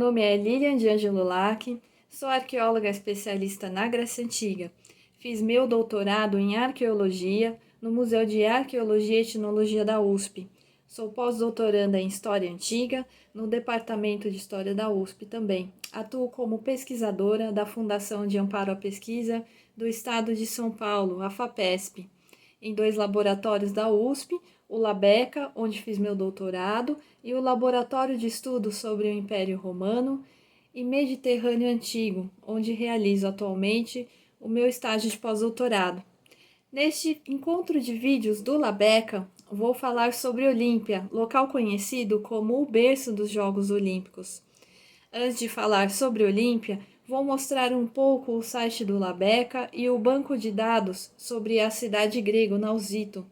nome é Lilian de Ângelo Lacchi, sou arqueóloga especialista na Grécia Antiga. Fiz meu doutorado em arqueologia no Museu de Arqueologia e Etnologia da USP. Sou pós-doutoranda em História Antiga no Departamento de História da USP também. Atuo como pesquisadora da Fundação de Amparo à Pesquisa do Estado de São Paulo, a FAPESP, em 2 laboratórios da USP, o LABECA, onde fiz meu doutorado, e o Laboratório de Estudos sobre o Império Romano e Mediterrâneo Antigo, onde realizo atualmente o meu estágio de pós-doutorado. Neste encontro de vídeos do LABECA, vou falar sobre Olímpia, local conhecido como o berço dos Jogos Olímpicos. Antes de falar sobre Olímpia, vou mostrar um pouco o site do LABECA e o banco de dados sobre a cidade grega, o Nausito.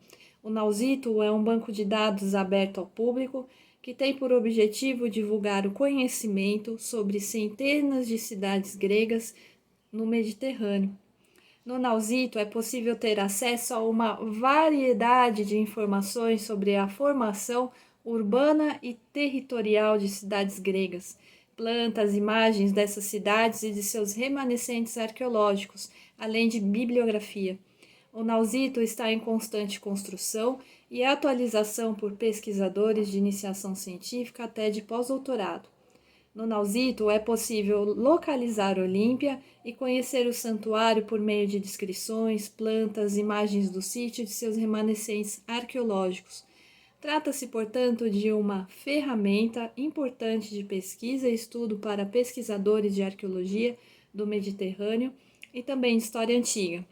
O Nausito é um banco de dados aberto ao público que tem por objetivo divulgar o conhecimento sobre centenas de cidades gregas no Mediterrâneo. No Nausito é possível ter acesso a uma variedade de informações sobre a formação urbana e territorial de cidades gregas, plantas, imagens dessas cidades e de seus remanescentes arqueológicos, além de bibliografia. O Nausito está em constante construção e atualização por pesquisadores de iniciação científica até de pós-doutorado. No Nausito é possível localizar Olímpia e conhecer o santuário por meio de descrições, plantas, imagens do sítio e de seus remanescentes arqueológicos. Trata-se, portanto, de uma ferramenta importante de pesquisa e estudo para pesquisadores de arqueologia do Mediterrâneo e também de história antiga.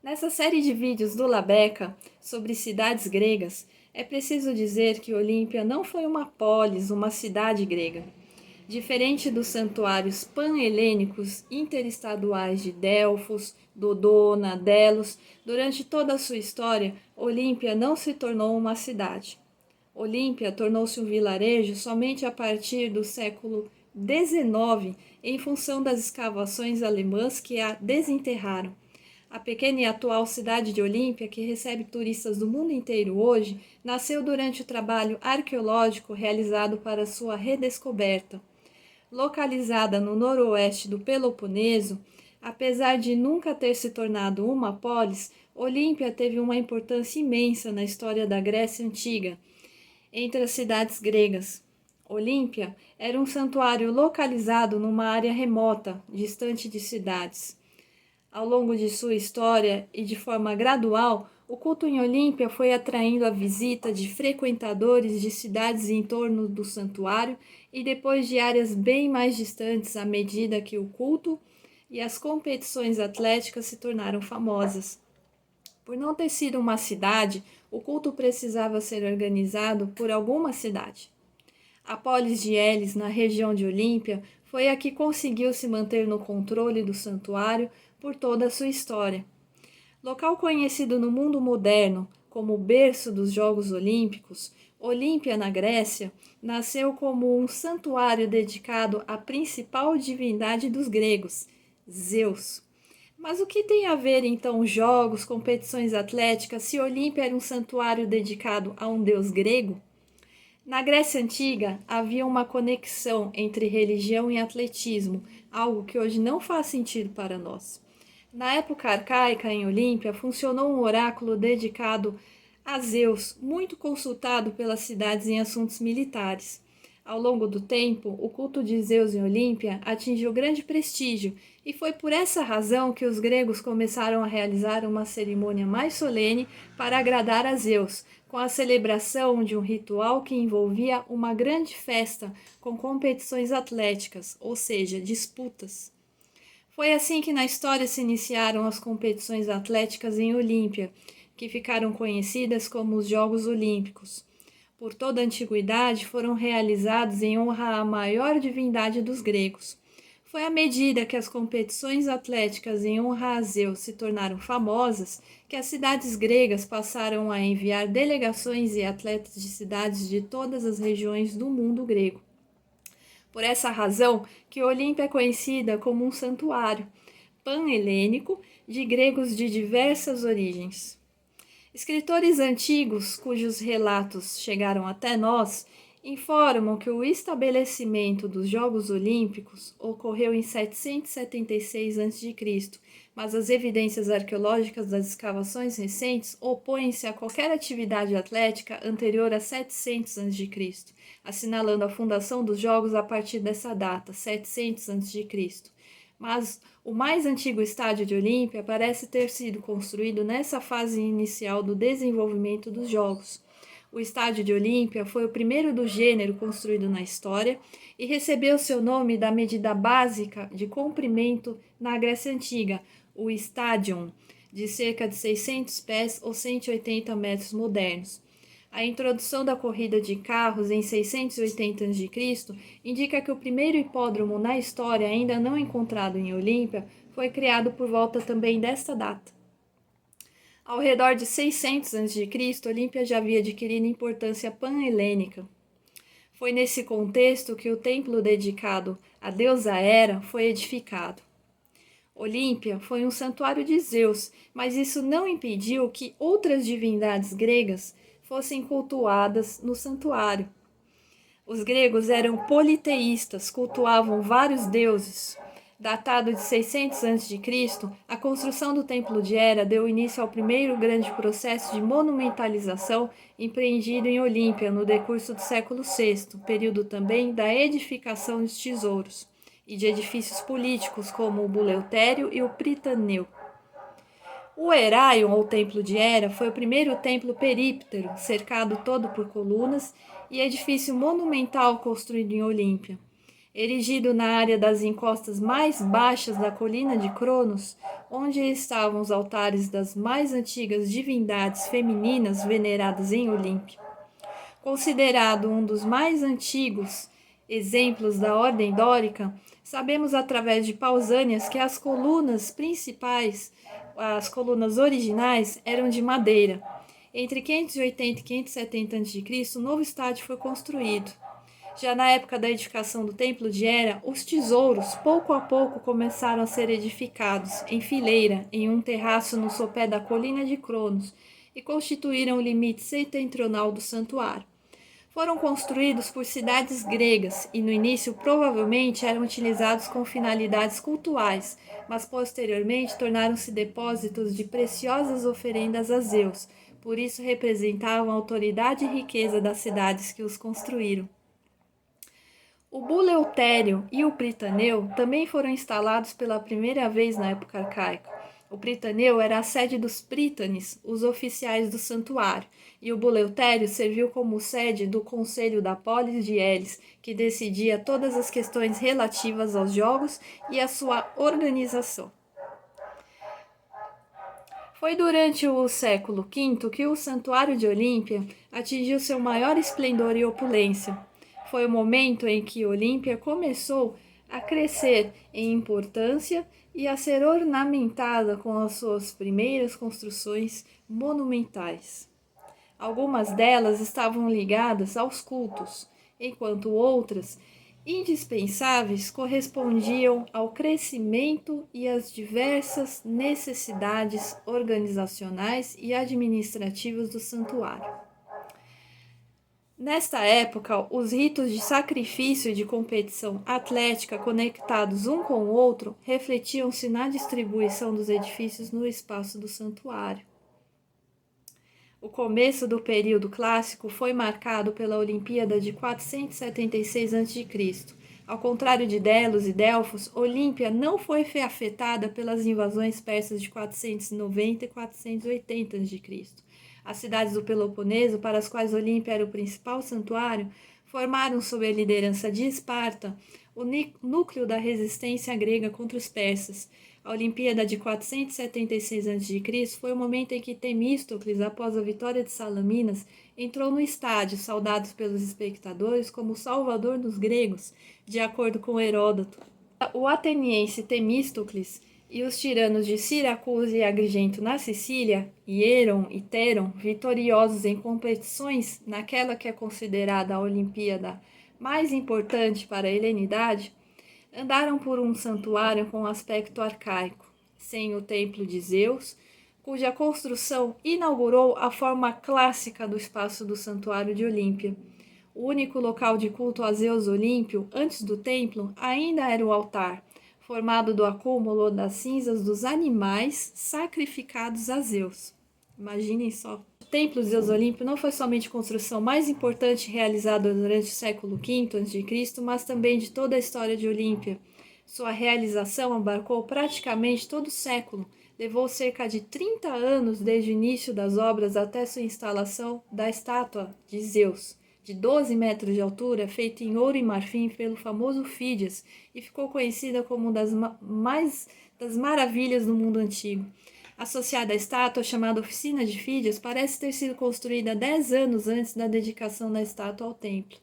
Nessa série de vídeos do LABECA sobre cidades gregas, é preciso dizer que Olímpia não foi uma polis, uma cidade grega. Diferente dos santuários pan-helênicos interestaduais de Delfos, Dodona, Delos, durante toda a sua história, Olímpia não se tornou uma cidade. Olímpia tornou-se um vilarejo somente a partir do século XIX, em função das escavações alemãs que a desenterraram. A pequena e atual cidade de Olímpia, que recebe turistas do mundo inteiro hoje, nasceu durante o trabalho arqueológico realizado para sua redescoberta. Localizada no noroeste do Peloponeso, apesar de nunca ter se tornado uma polis, Olímpia teve uma importância imensa na história da Grécia Antiga, entre as cidades gregas. Olímpia era um santuário localizado numa área remota, distante de cidades. Ao longo de sua história e de forma gradual, o culto em Olímpia foi atraindo a visita de frequentadores de cidades em torno do santuário e depois de áreas bem mais distantes à medida que o culto e as competições atléticas se tornaram famosas. Por não ter sido uma cidade, o culto precisava ser organizado por alguma cidade. A polis de Elis, na região de Olímpia, foi a que conseguiu se manter no controle do santuário por toda a sua história. Local conhecido no mundo moderno como o berço dos Jogos Olímpicos, Olímpia, na Grécia, nasceu como um santuário dedicado à principal divindade dos gregos, Zeus. Mas o que tem a ver então jogos, competições atléticas, se Olímpia era um santuário dedicado a um deus grego? Na Grécia Antiga, havia uma conexão entre religião e atletismo, algo que hoje não faz sentido para nós. Na época arcaica, em Olímpia, funcionou um oráculo dedicado a Zeus, muito consultado pelas cidades em assuntos militares. Ao longo do tempo, o culto de Zeus em Olímpia atingiu grande prestígio, e foi por essa razão que os gregos começaram a realizar uma cerimônia mais solene para agradar a Zeus, com a celebração de um ritual que envolvia uma grande festa com competições atléticas, ou seja, disputas. Foi assim que na história se iniciaram as competições atléticas em Olímpia, que ficaram conhecidas como os Jogos Olímpicos. Por toda a antiguidade foram realizados em honra à maior divindade dos gregos. Foi à medida que as competições atléticas em honra a Zeus se tornaram famosas que as cidades gregas passaram a enviar delegações e atletas de cidades de todas as regiões do mundo grego. Por essa razão que Olímpia é conhecida como um santuário pan-helênico de gregos de diversas origens. Escritores antigos, cujos relatos chegaram até nós, informam que o estabelecimento dos Jogos Olímpicos ocorreu em 776 a.C., mas as evidências arqueológicas das escavações recentes opõem-se a qualquer atividade atlética anterior a 700 a.C., assinalando a fundação dos Jogos a partir dessa data, 700 a.C. Mas o mais antigo estádio de Olímpia parece ter sido construído nessa fase inicial do desenvolvimento dos Jogos. O estádio de Olímpia foi o primeiro do gênero construído na história e recebeu seu nome da medida básica de comprimento na Grécia Antiga, o stadion, de cerca de 600 pés ou 180 metros modernos. A introdução da corrida de carros em 680 a.C. indica que o primeiro hipódromo na história ainda não encontrado em Olímpia foi criado por volta também desta data. Ao redor de 600 a.C., Olímpia já havia adquirido importância pan-helênica. Foi nesse contexto que o templo dedicado à deusa Hera foi edificado. Olímpia foi um santuário de Zeus, mas isso não impediu que outras divindades gregas fossem cultuadas no santuário. Os gregos eram politeístas, cultuavam vários deuses. Datado de 600 a.C., a construção do Templo de Hera deu início ao primeiro grande processo de monumentalização empreendido em Olímpia no decurso do século VI, período também da edificação de tesouros e de edifícios políticos como o Buleutério e o Pritaneu. O Heraion, ou Templo de Hera, foi o primeiro templo períptero, cercado todo por colunas, e edifício monumental construído em Olímpia. Erigido na área das encostas mais baixas da colina de Cronos, onde estavam os altares das mais antigas divindades femininas veneradas em Olímpia. Considerado um dos mais antigos exemplos da ordem dórica, sabemos através de Pausânias que as colunas principais, as colunas originais, eram de madeira. Entre 580 e 570 a.C., um novo estádio foi construído. Já na época da edificação do Templo de Hera, os tesouros, pouco a pouco, começaram a ser edificados em fileira em um terraço no sopé da colina de Cronos e constituíram o limite setentrional do santuário. Foram construídos por cidades gregas e no início provavelmente eram utilizados com finalidades cultuais, mas posteriormente tornaram-se depósitos de preciosas oferendas a Zeus, por isso representavam a autoridade e riqueza das cidades que os construíram. O Buleutério e o Pritaneu também foram instalados pela primeira vez na época arcaica. O Pritaneu era a sede dos Prítanes, os oficiais do santuário, e o Buleutério serviu como sede do Conselho da Polis de Elis, que decidia todas as questões relativas aos jogos e à sua organização. Foi durante o século V que o Santuário de Olímpia atingiu seu maior esplendor e opulência. Foi o momento em que Olímpia começou a crescer em importância e a ser ornamentada com as suas primeiras construções monumentais. Algumas delas estavam ligadas aos cultos, enquanto outras, indispensáveis, correspondiam ao crescimento e às diversas necessidades organizacionais e administrativas do santuário. Nesta época, os ritos de sacrifício e de competição atlética conectados um com o outro refletiam-se na distribuição dos edifícios no espaço do santuário. O começo do período clássico foi marcado pela Olimpíada de 476 a.C. Ao contrário de Delos e Delfos, Olímpia não foi afetada pelas invasões persas de 490 e 480 a.C. As cidades do Peloponeso, para as quais Olímpia era o principal santuário, formaram sob a liderança de Esparta o núcleo da resistência grega contra os persas. A Olimpíada de 476 a.C. foi o momento em que Temístocles, após a vitória de Salaminas, entrou no estádio, saudado pelos espectadores como o salvador dos gregos, de acordo com Heródoto. O ateniense Temístocles e os tiranos de Siracusa e Agrigento na Sicília, Hieron e Teron, vitoriosos em competições naquela que é considerada a Olimpíada mais importante para a helenidade, andaram por um santuário com aspecto arcaico, sem o templo de Zeus, cuja construção inaugurou a forma clássica do espaço do santuário de Olímpia. O único local de culto a Zeus Olímpio, antes do templo, ainda era o altar, formado do acúmulo das cinzas dos animais sacrificados a Zeus. Imaginem só. O templo de Zeus Olímpio não foi somente a construção mais importante realizada durante o século V a.C., mas também de toda a história de Olímpia. Sua realização abarcou praticamente todo o século. Levou cerca de 30 anos desde o início das obras até sua instalação da estátua de Zeus, de 12 metros de altura, feita em ouro e marfim pelo famoso Fídias, e ficou conhecida como uma das maravilhas do mundo antigo. Associada à estátua, chamada Oficina de Fídias, parece ter sido construída 10 anos antes da dedicação da estátua ao templo.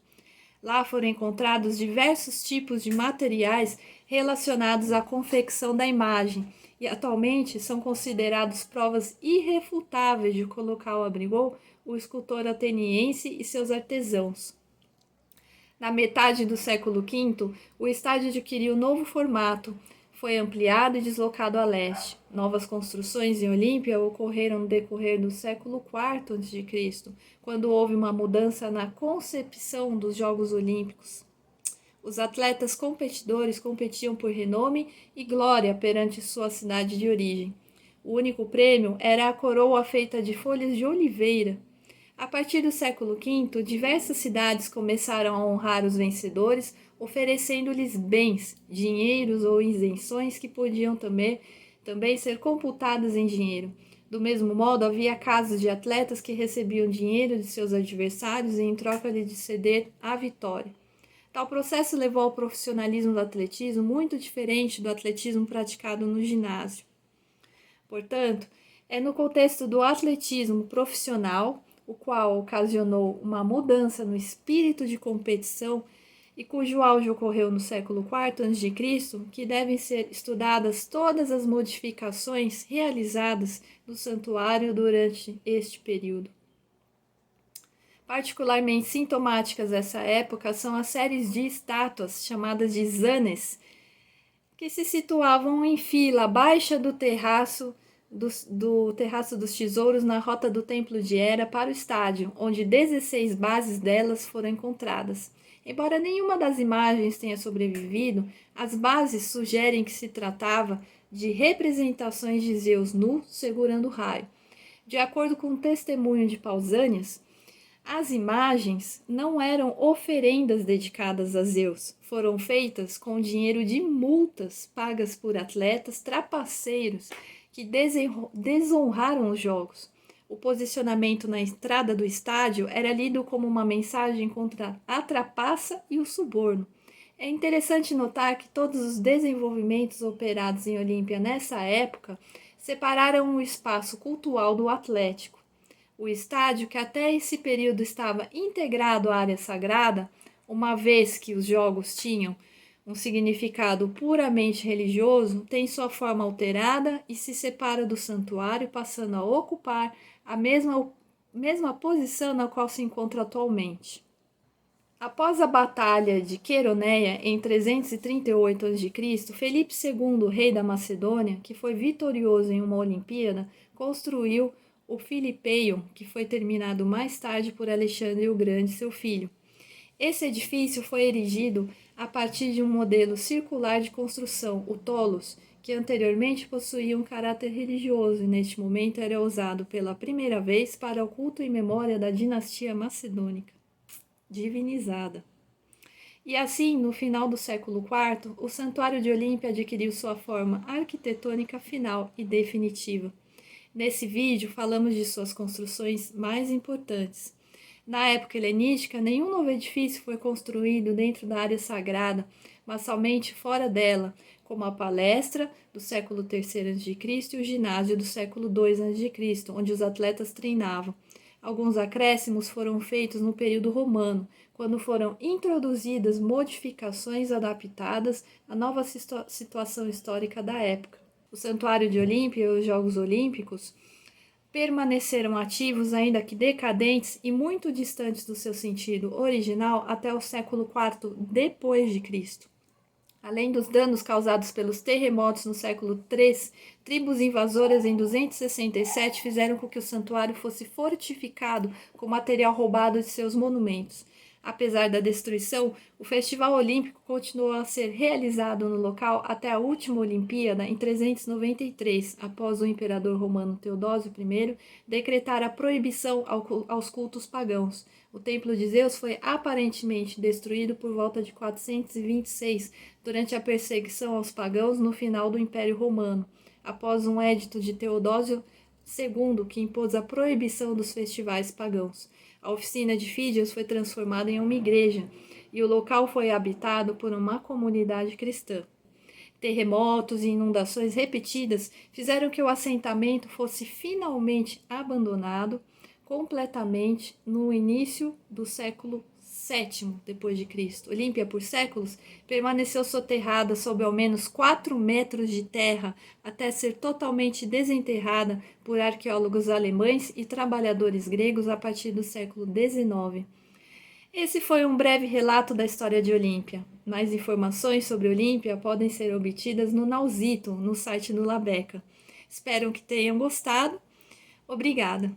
Lá foram encontrados diversos tipos de materiais relacionados à confecção da imagem e atualmente são considerados provas irrefutáveis de que o local abrigou o escultor ateniense e seus artesãos. Na metade do século V, o estádio adquiriu novo formato, foi ampliado e deslocado a leste. Novas construções em Olímpia ocorreram no decorrer do século IV a.C., quando houve uma mudança na concepção dos Jogos Olímpicos. Os atletas competidores competiam por renome e glória perante sua cidade de origem. O único prêmio era a coroa feita de folhas de oliveira. A partir do século V, diversas cidades começaram a honrar os vencedores, oferecendo-lhes bens, dinheiros ou isenções que podiam também ser computadas em dinheiro. Do mesmo modo, havia casos de atletas que recebiam dinheiro de seus adversários em troca de ceder a vitória. Tal processo levou ao profissionalismo do atletismo muito diferente do atletismo praticado no ginásio. Portanto, é no contexto do atletismo profissional, o qual ocasionou uma mudança no espírito de competição e cujo auge ocorreu no século IV a.C., que devem ser estudadas todas as modificações realizadas no santuário durante este período. Particularmente sintomáticas dessa época são as séries de estátuas, chamadas de zanes, que se situavam em fila baixa do terraço dos tesouros na rota do Templo de Hera para o estádio, onde 16 bases delas foram encontradas. Embora nenhuma das imagens tenha sobrevivido, as bases sugerem que se tratava de representações de Zeus nu segurando o raio. De acordo com o testemunho de Pausanias, as imagens não eram oferendas dedicadas a Zeus, foram feitas com dinheiro de multas pagas por atletas trapaceiros que desonraram os jogos. O posicionamento na entrada do estádio era lido como uma mensagem contra a trapaça e o suborno. É interessante notar que todos os desenvolvimentos operados em Olímpia nessa época separaram o espaço cultual do atlético. O estádio, que até esse período estava integrado à área sagrada, uma vez que os jogos tinham um significado puramente religioso, tem sua forma alterada e se separa do santuário, passando a ocupar a mesma posição na qual se encontra atualmente. Após a Batalha de Queroneia, em 338 a.C., Felipe II, rei da Macedônia, que foi vitorioso em uma Olimpíada, construiu o Filipeion, que foi terminado mais tarde por Alexandre o Grande, seu filho. Esse edifício foi erigido a partir de um modelo circular de construção, o Tholos, que anteriormente possuía um caráter religioso e neste momento era usado pela primeira vez para o culto em memória da dinastia macedônica, divinizada. E assim, no final do século IV, o Santuário de Olímpia adquiriu sua forma arquitetônica final e definitiva. Nesse vídeo, falamos de suas construções mais importantes. Na época helenística, nenhum novo edifício foi construído dentro da área sagrada, mas somente fora dela, como a palestra do século III a.C. e o ginásio do século II a.C., onde os atletas treinavam. Alguns acréscimos foram feitos no período romano, quando foram introduzidas modificações adaptadas à nova situação histórica da época. O Santuário de Olímpia e os Jogos Olímpicos permaneceram ativos, ainda que decadentes e muito distantes do seu sentido original até o século IV depois de Cristo. Além dos danos causados pelos terremotos no século III, tribos invasoras em 267 fizeram com que o santuário fosse fortificado com material roubado de seus monumentos. Apesar da destruição, o Festival Olímpico continuou a ser realizado no local até a última Olimpíada em 393, após o imperador romano Teodósio I decretar a proibição aos cultos pagãos. O Templo de Zeus foi aparentemente destruído por volta de 426, durante a perseguição aos pagãos no final do Império Romano, após um edito de Teodósio II que impôs a proibição dos festivais pagãos. A oficina de Fídias foi transformada em uma igreja e o local foi habitado por uma comunidade cristã. Terremotos e inundações repetidas fizeram que o assentamento fosse finalmente abandonado completamente no início do século VII depois de Cristo. Olímpia, por séculos, permaneceu soterrada sob ao menos 4 metros de terra até ser totalmente desenterrada por arqueólogos alemães e trabalhadores gregos a partir do século XIX. Esse foi um breve relato da história de Olímpia. Mais informações sobre Olímpia podem ser obtidas no Nausito, no site do Labeca. Espero que tenham gostado. Obrigada!